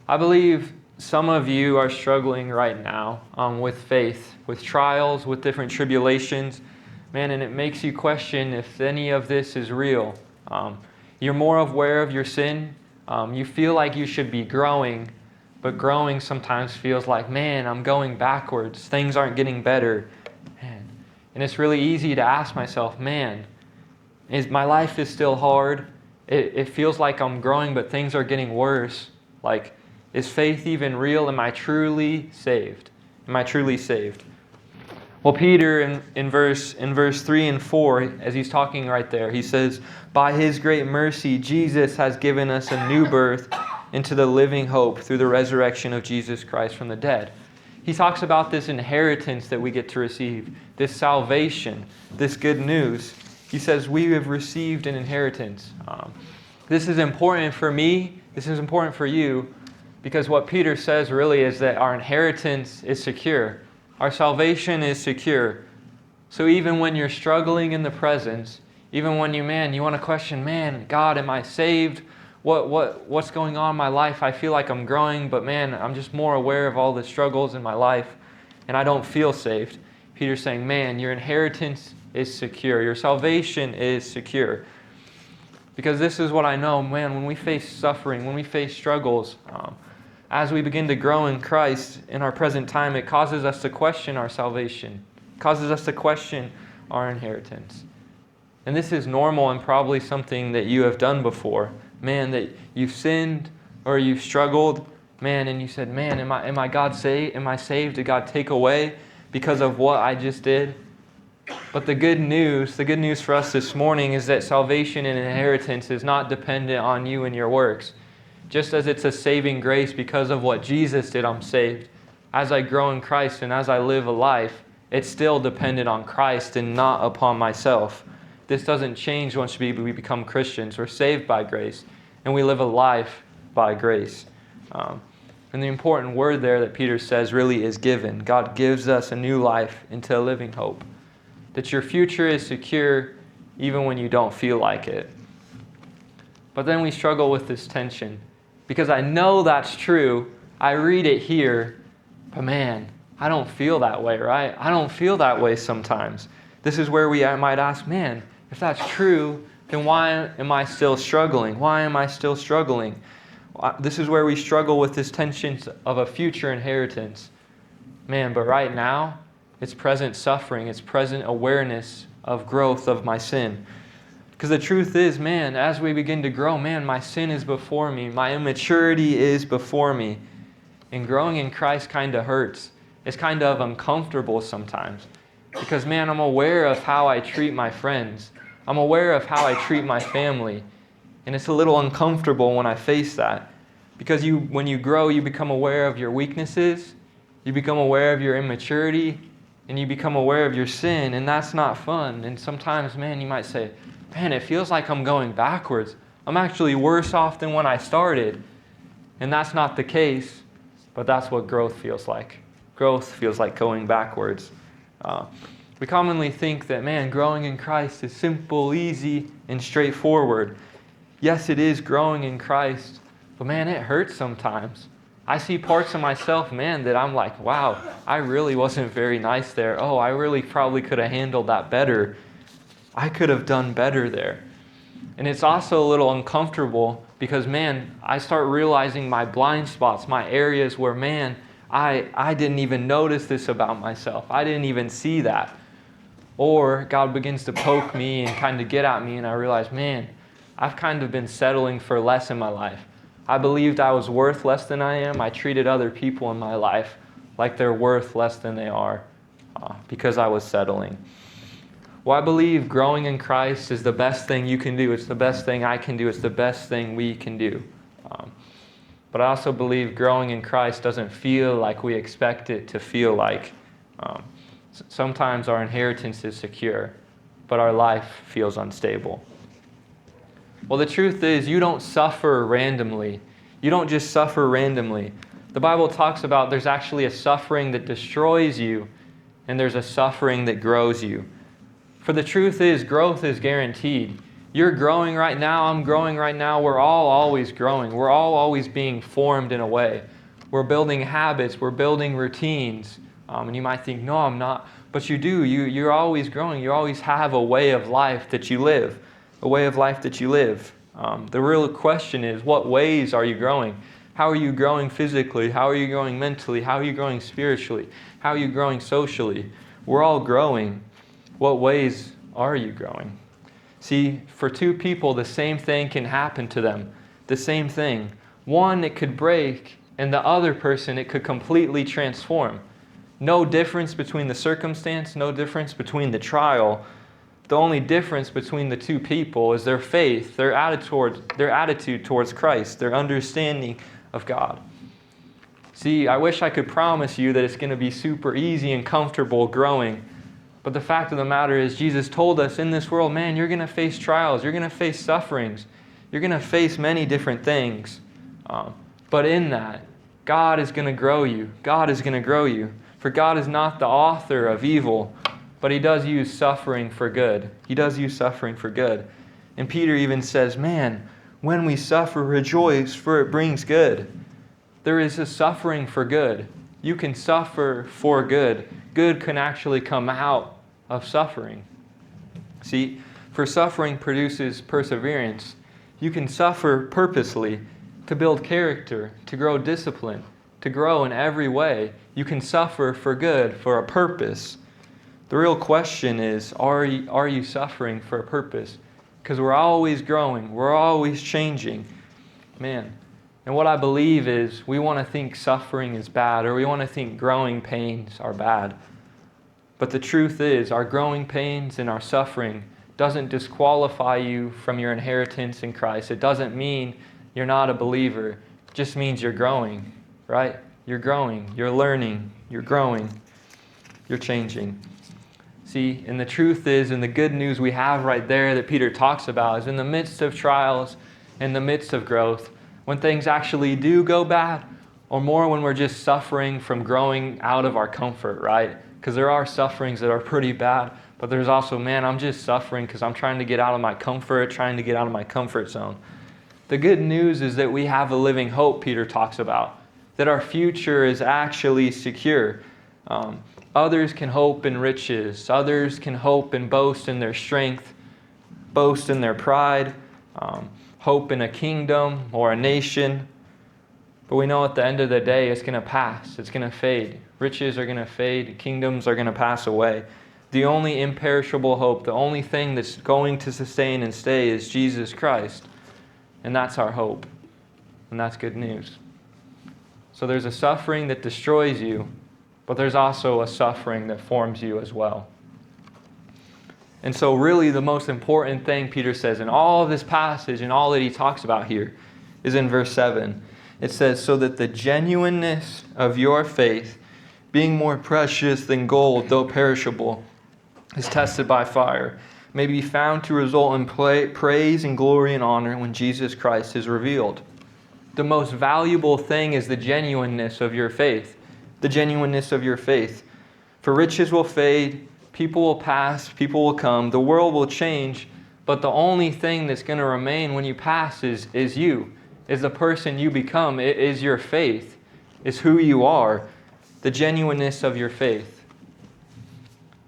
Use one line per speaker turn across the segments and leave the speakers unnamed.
I believe some of you are struggling right now with faith, with trials, with different tribulations. Man, and it makes you question if any of this is real. You're more aware of your sin. You feel like you should be growing, but growing sometimes feels like, man, I'm going backwards. Things aren't getting better. Man. And it's really easy to ask myself, man, my life is still hard. It feels like I'm growing, but things are getting worse. Like, is faith even real? Am I truly saved? Am I truly saved? Well, Peter in verse 3 and 4, as he's talking right there, he says, by his great mercy, Jesus has given us a new birth into the living hope through the resurrection of Jesus Christ from the dead. He talks about this inheritance that we get to receive, this salvation, this good news. He says we have received an inheritance. This is important for me. This is important for you, because what Peter says really is that our inheritance is secure. Our salvation is secure. So even when you're struggling in the present, even when you want to question, man, God, am I saved? What's going on in my life? I feel like I'm growing, but man, I'm just more aware of all the struggles in my life, and I don't feel saved. Peter's saying, man, your inheritance is secure. Your salvation is secure. Because this is what I know, man, when we face suffering, when we face struggles, as we begin to grow in Christ in our present time, it causes us to question our salvation. It causes us to question our inheritance. And this is normal and probably something that you have done before. Man, that you've sinned or you've struggled, man, and you said, man, am I God saved? Am I saved? Did God take away because of what I just did? But the good news for us this morning is that salvation and inheritance is not dependent on you and your works. Just as it's a saving grace because of what Jesus did, I'm saved. As I grow in Christ and as I live a life, it's still dependent on Christ and not upon myself. This doesn't change once we become Christians. We're saved by grace, and we live a life by grace. And the important word there that Peter says really is given. God gives us a new life into a living hope. That your future is secure even when you don't feel like it. But then we struggle with this tension. Because I know that's true. I read it here. But man, I don't feel that way, right? I don't feel that way sometimes. This is where I might ask, man, if that's true, then why am I still struggling? Why am I still struggling? This is where we struggle with this tension of a future inheritance. Man, but right now, it's present suffering. It's present awareness of growth of my sin. Because the truth is, man, as we begin to grow, man, my sin is before me. My immaturity is before me. And growing in Christ kind of hurts. It's kind of uncomfortable sometimes. Because, man, I'm aware of how I treat my friends. I'm aware of how I treat my family. And it's a little uncomfortable when I face that. Because when you grow, you become aware of your weaknesses. You become aware of your immaturity. And you become aware of your sin. And that's not fun. And sometimes, man, you might say, man, it feels like I'm going backwards. I'm actually worse off than when I started. And that's not the case, but that's what growth feels like. Growth feels like going backwards. We commonly think that, man, growing in Christ is simple, easy, and straightforward. Yes, it is growing in Christ, but man, it hurts sometimes. I see parts of myself, man, that I'm like, wow, I really wasn't very nice there. Oh, I really probably could have handled that better. I could have done better there. And it's also a little uncomfortable because, man, I start realizing my blind spots, my areas where, man, I didn't even notice this about myself. I didn't even see that. Or God begins to poke me and kind of get at me, and I realize, man, I've kind of been settling for less in my life. I believed I was worth less than I am. I treated other people in my life like they're worth less than they are because I was settling. Well, I believe growing in Christ is the best thing you can do. It's the best thing I can do. It's the best thing we can do. But I also believe growing in Christ doesn't feel like we expect it to feel like. Sometimes our inheritance is secure, but our life feels unstable. Well, the truth is you don't suffer randomly. You don't just suffer randomly. The Bible talks about there's actually a suffering that destroys you, and there's a suffering that grows you. For the truth is, growth is guaranteed. You're growing right now. I'm growing right now. We're all always growing. We're all always being formed in a way. We're building habits. We're building routines. And you might think, no, I'm not. But you do. You're always growing. You always have a way of life that you live. A way of life that you live. The real question is, what ways are you growing? How are you growing physically? How are you growing mentally? How are you growing spiritually? How are you growing socially? We're all growing. What ways are you growing? See, for two people, the same thing can happen to them. The same thing. One, it could break, and the other person, it could completely transform. No difference between the circumstance, no difference between the trial. The only difference between the two people is their faith, their attitude towards Christ, their understanding of God. See, I wish I could promise you that it's going to be super easy and comfortable growing. But the fact of the matter is, Jesus told us in this world, man, you're going to face trials. You're going to face sufferings. You're going to face many different things. But in that, God is going to grow you. God is going to grow you. For God is not the author of evil, but He does use suffering for good. He does use suffering for good. And Peter even says, man, when we suffer, rejoice, for it brings good. There is a suffering for good. You can suffer for good. Good can actually come out of suffering. See, for suffering produces perseverance. You can suffer purposely to build character, to grow discipline, to grow in every way. You can suffer for good, for a purpose. The real question is, are you suffering for a purpose? Because we're always growing. We're always changing. Man. And what I believe is we want to think suffering is bad, or we want to think growing pains are bad. But the truth is, our growing pains and our suffering doesn't disqualify you from your inheritance in Christ. It doesn't mean you're not a believer. It just means you're growing, right? You're growing, you're learning, you're growing, you're changing. See, and the truth is, and the good news we have right there that Peter talks about is in the midst of trials, in the midst of growth, when things actually do go bad, or more when we're just suffering from growing out of our comfort, right? Because there are sufferings that are pretty bad, but there's also, man, I'm just suffering because I'm trying to get out of my comfort, trying to get out of my comfort zone. The good news is that we have a living hope, Peter talks about, that our future is actually secure. Others can hope in riches. Others can hope and boast in their strength, boast in their pride, hope in a kingdom or a nation. But we know at the end of the day, it's going to pass. It's going to fade. Riches are going to fade. Kingdoms are going to pass away. The only imperishable hope, the only thing that's going to sustain and stay is Jesus Christ. And that's our hope. And that's good news. So there's a suffering that destroys you, but there's also a suffering that forms you as well. And so really the most important thing Peter says in all of this passage and all that he talks about here is in verse 7. It says, so that the genuineness of your faith, being more precious than gold, though perishable, is tested by fire, may be found to result in praise and glory and honor when Jesus Christ is revealed. The most valuable thing is the genuineness of your faith. The genuineness of your faith. For riches will fade, people will pass, people will come, the world will change, but the only thing that's going to remain when you pass is you, is the person you become, it is your faith, is who you are, the genuineness of your faith.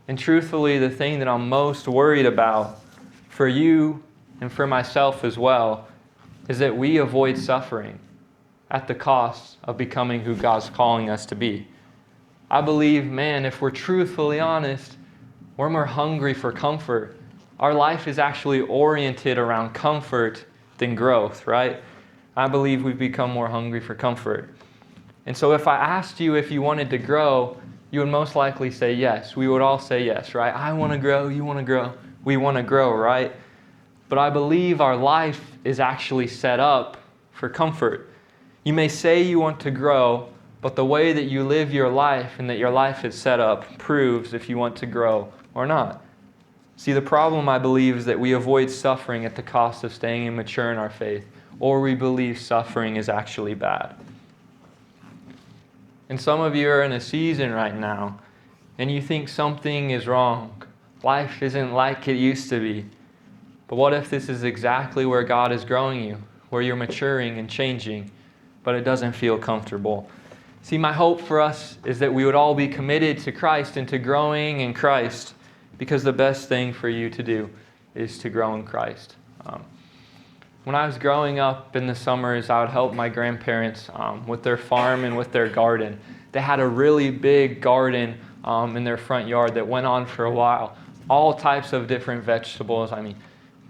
And truthfully, the thing that I'm most worried about for you and for myself as well is that we avoid suffering at the cost of becoming who God's calling us to be. I believe, man, if we're truthfully honest, we're more hungry for comfort. Our life is actually oriented around comfort than growth, right? I believe we've become more hungry for comfort. And so if I asked you if you wanted to grow, you would most likely say yes. We would all say yes, right? I want to grow, you want to grow, we want to grow, right? But I believe our life is actually set up for comfort. You may say you want to grow, but the way that you live your life and that your life is set up proves if you want to grow or not. See, the problem, I believe, is that we avoid suffering at the cost of staying immature in our faith, or we believe suffering is actually bad. And some of you are in a season right now, and you think something is wrong. Life isn't like it used to be. But what if this is exactly where God is growing you, where you're maturing and changing, but it doesn't feel comfortable? See, my hope for us is that we would all be committed to Christ and to growing in Christ, because the best thing for you to do is to grow in Christ. When I was growing up in the summers, I would help my grandparents with their farm and with their garden. They had a really big garden in their front yard that went on for a while. All types of different vegetables.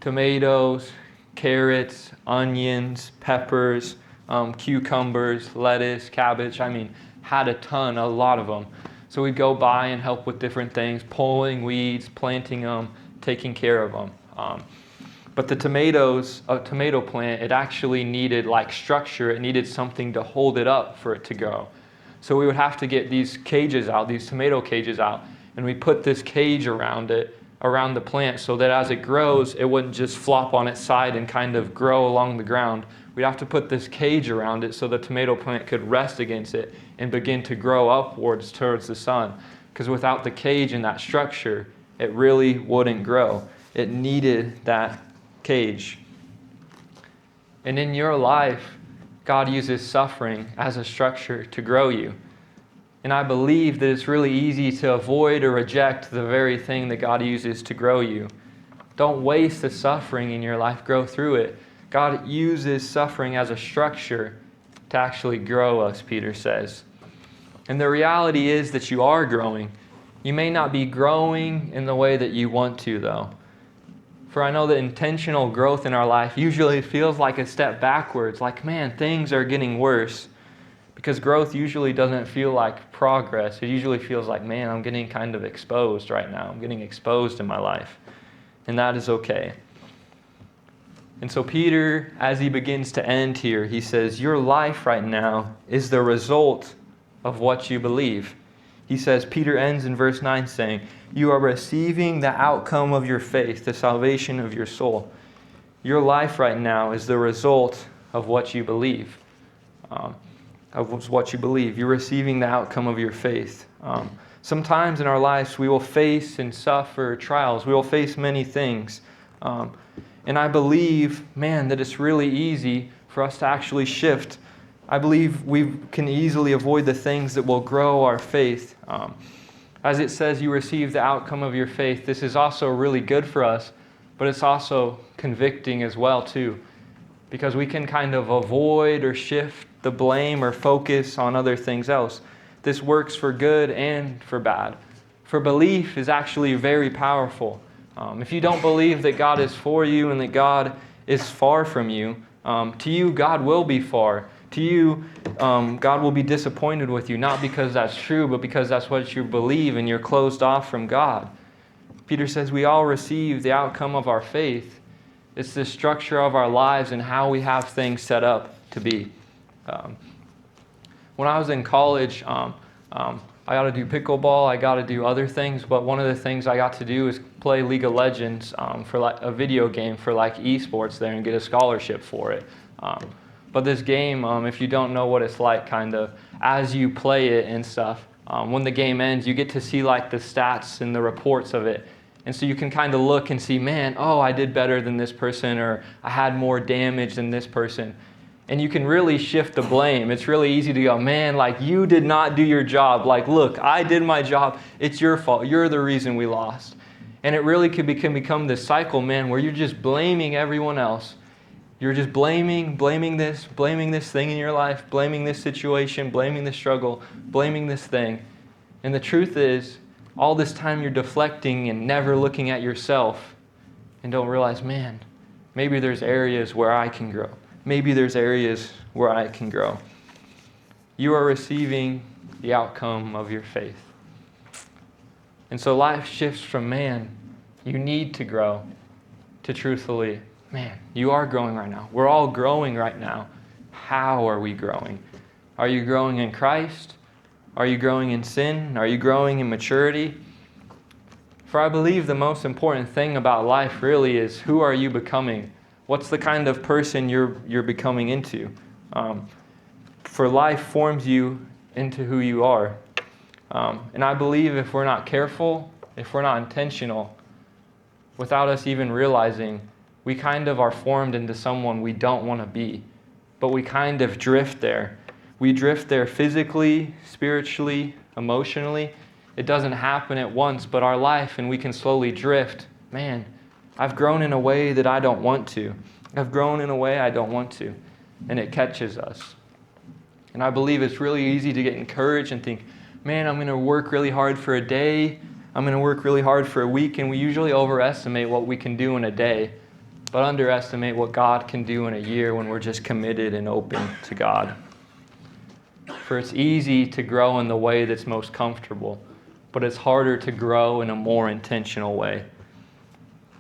Tomatoes, carrots, onions, peppers, cucumbers, lettuce, cabbage. Had a lot of them. So we'd go by and help with different things, pulling weeds, planting them, taking care of them. But the tomatoes, a tomato plant, it actually needed structure. It needed something to hold it up for it to grow. So we would have to get these cages out, these tomato cages out, and we put this cage around it, around the plant, so that as it grows, it wouldn't just flop on its side and kind of grow along the ground. We'd have to put this cage around it so the tomato plant could rest against it and begin to grow upwards towards the sun. Because without the cage and that structure, it really wouldn't grow. It needed that cage. And in your life, God uses suffering as a structure to grow you. And I believe that it's really easy to avoid or reject the very thing that God uses to grow you. Don't waste the suffering in your life. Grow through it. God uses suffering as a structure to actually grow us, Peter says. And the reality is that you are growing. You may not be growing in the way that you want to, though. For I know that intentional growth in our life usually feels like a step backwards, like, man, things are getting worse. Because growth usually doesn't feel like progress. It usually feels like, man, I'm getting kind of exposed right now. I'm getting exposed in my life. And that is okay. And so Peter, as he begins to end here, he says, your life right now is the result of what you believe. He says, Peter ends in verse 9 saying, you are receiving the outcome of your faith, the salvation of your soul. Your life right now is the result of what you believe. You're receiving the outcome of your faith. Sometimes in our lives we will face and suffer trials. We will face many things. And I believe, man, that it's really easy for us to actually shift. I believe we can easily avoid the things that will grow our faith. As it says, you receive the outcome of your faith. This is also really good for us, but it's also convicting as well, too. Because we can kind of avoid or shift the blame or focus on other things else. This works for good and for bad. For belief is actually very powerful. If you don't believe that God is for you and that God is far from you, to you, God will be far. To you, God will be disappointed with you, not because that's true, but because that's what you believe and you're closed off from God. Peter says we all receive the outcome of our faith. It's the structure of our lives and how we have things set up to be. When I was in college, I got to do pickleball, I got to do other things, but one of the things I got to do is play League of Legends for a video game for esports there and get a scholarship for it. But this game, if you don't know what it's like, kind of, as you play it and stuff, when the game ends, you get to see the stats and the reports of it. And so you can kind of look and see, man, I did better than this person, or I had more damage than this person. And you can really shift the blame. It's really easy to go, man, you did not do your job. Look, I did my job. It's your fault. You're the reason we lost. And it really can become this cycle, man, where you're just blaming everyone else. You're just blaming this thing in your life, blaming this situation, blaming this struggle, blaming this thing. And the truth is, all this time you're deflecting and never looking at yourself and don't realize, man, maybe there's areas where I can grow. Maybe there's areas where I can grow. You are receiving the outcome of your faith. And so life shifts from, man, you need to grow, to truthfully, man, you are growing right now. We're all growing right now. How are we growing? Are you growing in Christ? Are you growing in sin? Are you growing in maturity? For I believe the most important thing about life really is, who are you becoming? What's the kind of person you're becoming into? For life forms you into who you are. And I believe if we're not careful, if we're not intentional, without us even realizing, we kind of are formed into someone we don't want to be, but we kind of drift there. We drift there physically, spiritually, emotionally. It doesn't happen at once, but our life, and we can slowly drift. Man, I've grown in a way that I don't want to. I've grown in a way I don't want to. And it catches us. And I believe it's really easy to get encouraged and think, man, I'm going to work really hard for a day. I'm going to work really hard for a week. And we usually overestimate what we can do in a day, but underestimate what God can do in a year when we're just committed and open to God. For it's easy to grow in the way that's most comfortable, but it's harder to grow in a more intentional way.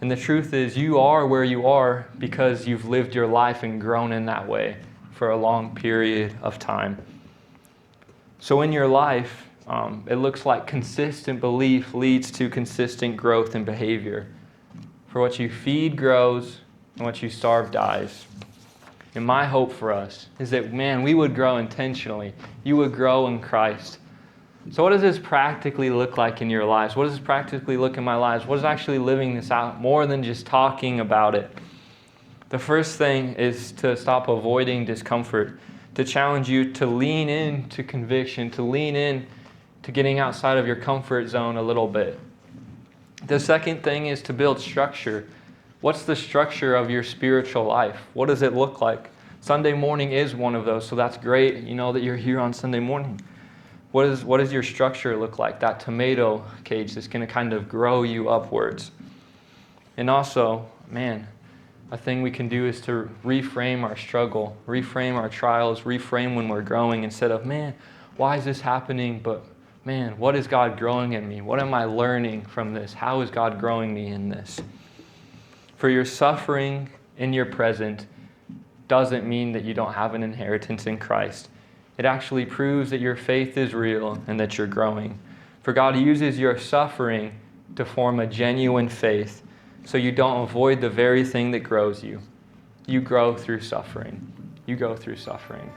And the truth is, you are where you are because you've lived your life and grown in that way for a long period of time. So in your life, it looks like consistent belief leads to consistent growth in behavior. For what you feed grows, and what you starve dies. And my hope for us is that, man, we would grow intentionally. You would grow in Christ. So what does this practically look like in your lives? What does this practically look in my lives? What is actually living this out more than just talking about it? The first thing is to stop avoiding discomfort, to challenge you to lean into conviction, to lean in to getting outside of your comfort zone a little bit. The second thing is to build structure. What's the structure of your spiritual life? What does it look like? Sunday morning is one of those, so that's great. You know that you're here on Sunday morning. What does your structure look like? That tomato cage that's going to kind of grow you upwards. And also, man, a thing we can do is to reframe our struggle, reframe our trials, reframe when we're growing instead of, man, why is this happening? But, man, what is God growing in me? What am I learning from this? How is God growing me in this? For your suffering in your present doesn't mean that you don't have an inheritance in Christ. It actually proves that your faith is real and that you're growing. For God uses your suffering to form a genuine faith so you don't avoid the very thing that grows you. You grow through suffering. You go through suffering.